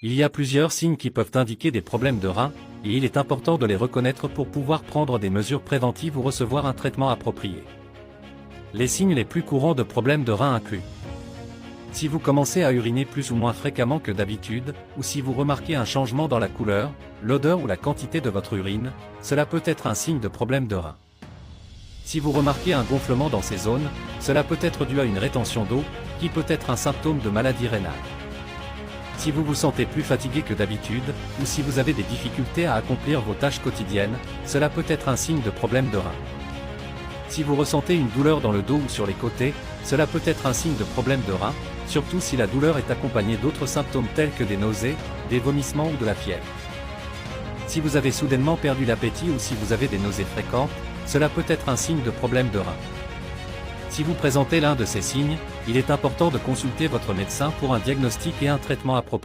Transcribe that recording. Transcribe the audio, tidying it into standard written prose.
Il y a plusieurs signes qui peuvent indiquer des problèmes de rein, et il est important de les reconnaître pour pouvoir prendre des mesures préventives ou recevoir un traitement approprié. Les signes les plus courants de problèmes de rein incluent: si vous commencez à uriner plus ou moins fréquemment que d'habitude, ou si vous remarquez un changement dans la couleur, l'odeur ou la quantité de votre urine, cela peut être un signe de problème de rein. Si vous remarquez un gonflement dans ces zones, cela peut être dû à une rétention d'eau, qui peut être un symptôme de maladie rénale. Si vous vous sentez plus fatigué que d'habitude, ou si vous avez des difficultés à accomplir vos tâches quotidiennes, cela peut être un signe de problème de rein. Si vous ressentez une douleur dans le dos ou sur les côtés, cela peut être un signe de problème de rein, surtout si la douleur est accompagnée d'autres symptômes tels que des nausées, des vomissements ou de la fièvre. Si vous avez soudainement perdu l'appétit ou si vous avez des nausées fréquentes, cela peut être un signe de problème de rein. Si vous présentez l'un de ces signes, il est important de consulter votre médecin pour un diagnostic et un traitement approprié.